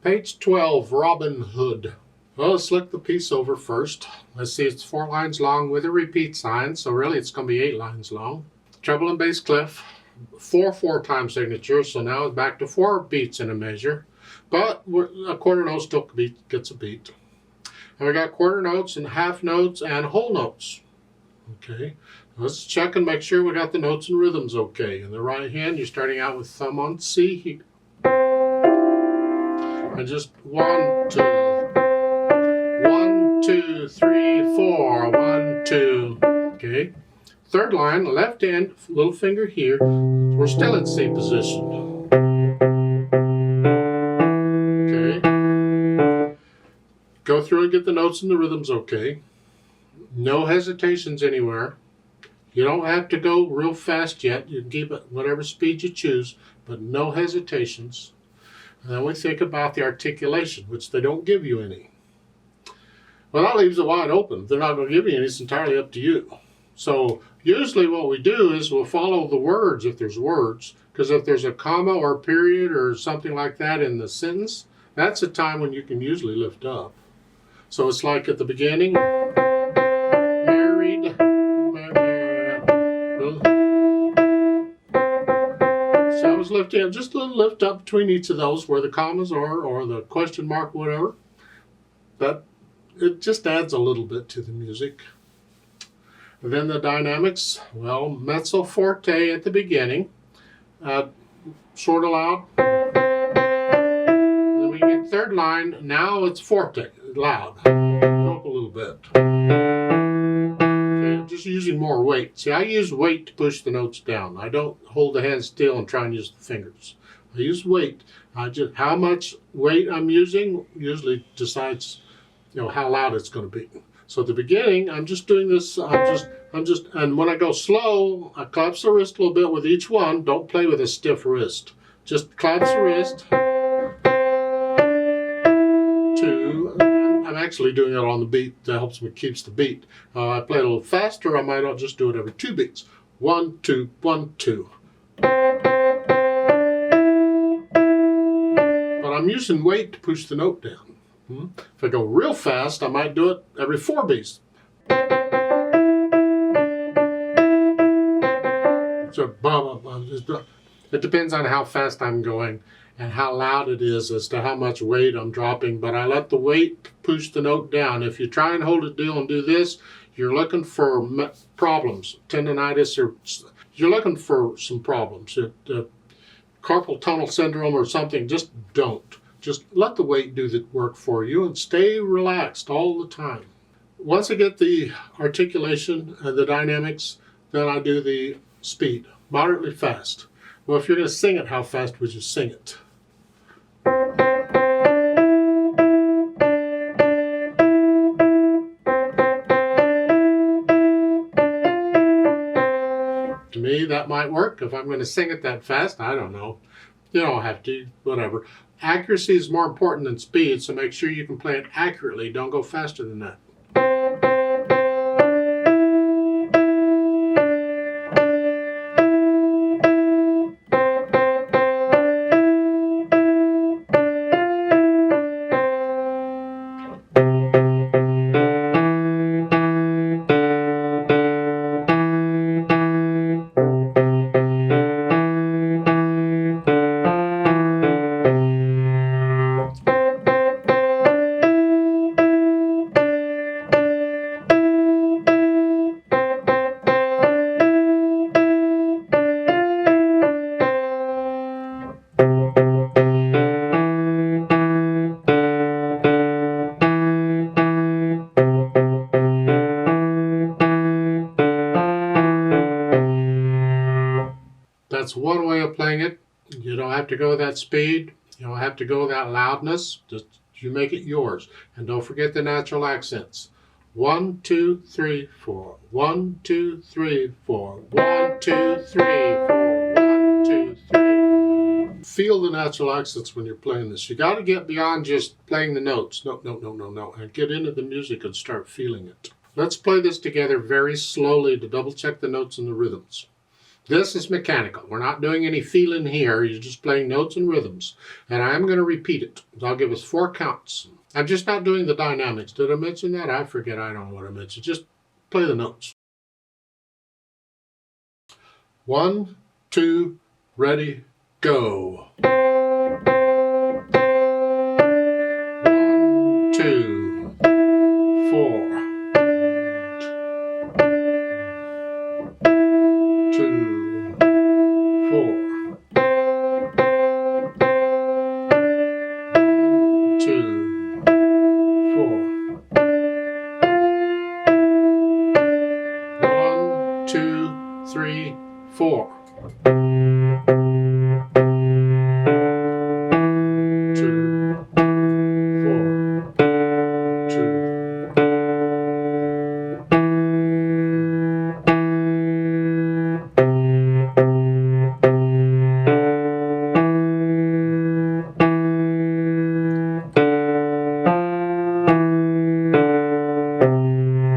Page 12, Robin Hood. Well, let's look the piece over first. Let's see, it's 4 lines long with a repeat sign, so really it's going to be 8 lines long. Treble and bass clef, 4 4-time signatures, so now it's back to 4 beats in a measure. But a quarter note still gets a beat. And we got quarter notes and half notes and whole notes. Okay, let's check and make sure we got the notes and rhythms okay. In the right hand, you're starting out with thumb on C. And just 1, 2, 1, 2, 3, 4, 1, 2. Okay. Third line, left hand, little finger here. We're still in C position. Okay. Go through and get the notes and the rhythms okay. No hesitations anywhere. You don't have to go real fast yet. You can keep it whatever speed you choose, but no hesitations. And then we think about the articulation, which they don't give you any. Well, that leaves it wide open. If they're not going to give you any, it's entirely up to you. So usually what we do is we'll follow the words if there's words, because if there's a comma or a period or something like that in the sentence, that's a time when you can usually lift up. So it's like at the beginning, married, so I was lifting just a little lift up between each of those where the commas are or the question mark, whatever. But it just adds a little bit to the music. And then the dynamics, well, mezzo forte at the beginning, short of loud. And then we get third line, now it's forte, loud. Go up a little bit. Okay, just using more weight. See, I use weight to push the notes down. I don't hold the hand still and try and use the fingers. I use weight. How much weight I'm using usually decides, how loud it's going to be. So at the beginning, I'm just doing this, and when I go slow, I collapse the wrist a little bit with each one. Don't play with a stiff wrist. Just collapse the wrist. 2, I'm actually doing it on the beat. That helps me, keeps the beat. I play a little faster, I might just do it every 2 beats. 1, 2, 1, 2. But I'm using weight to push the note down. If I go real fast, I might do it every 4 beats. So it depends on how fast I'm going and how loud it is as to how much weight I'm dropping, but I let the weight push the note down. If you try and hold it still and do this, you're looking for problems, tendonitis, or you're looking for some problems. Carpal tunnel syndrome or something, just don't. Just let the weight do the work for you and stay relaxed all the time. Once I get the articulation and the dynamics, then I do the speed, moderately fast. Well, if you're going to sing it, how fast would you sing it? To me, that might work. If I'm going to sing it that fast, I don't know. You don't have to, whatever. Accuracy is more important than speed, so make sure you can play it accurately. Don't go faster than that. That's one way of playing it. You don't have to go that speed. You don't have to go that loudness. Just you make it yours. And don't forget the natural accents. 1, 2, 3, 4. 1, 2, 3, 4. 1, 2, 3, 4. 1, 2, 3. Feel the natural accents when you're playing this. You got to get beyond just playing the notes. No, no, no, no, no. And get into the music and start feeling it. Let's play this together very slowly to double check the notes and the rhythms. This is mechanical. We're not doing any feeling here. You're just playing notes and rhythms. And I'm going to repeat it. I'll give us 4 counts. I'm just not doing the dynamics. Did I mention that? I forget. I don't know what I mentioned. Just play the notes. 1, 2, ready, go. 1, 2, 4. 2, 4. 2, 4. 1, 2, 3, 4. 2, 4. 2.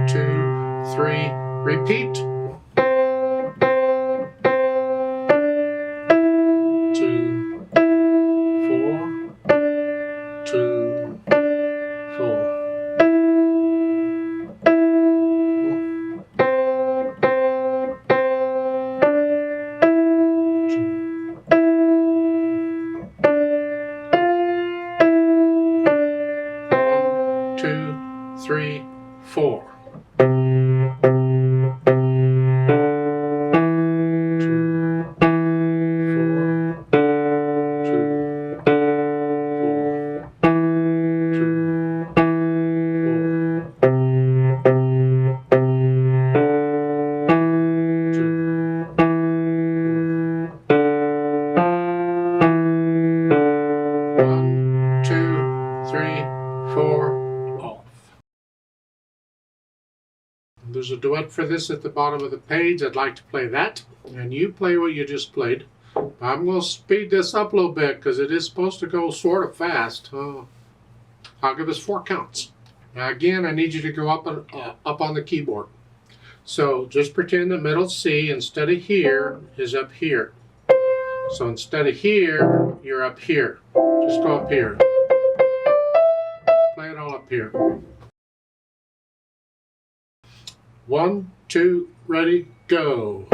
2, 3, repeat. 2, 4, 2, 4. 1, 2, 3, 4. 1, 2, 3, 4, off. There's a duet for this at the bottom of the page. I'd like to play that, and you play what you just played. I'm going to speed this up a little bit because it is supposed to go sort of fast. I'll give us 4 counts. Now again, I need you to go up on the keyboard. So just pretend the middle C instead of here is up here. So instead of here, you're up here. Just go up here. Play it all up here. 1, 2, ready, go.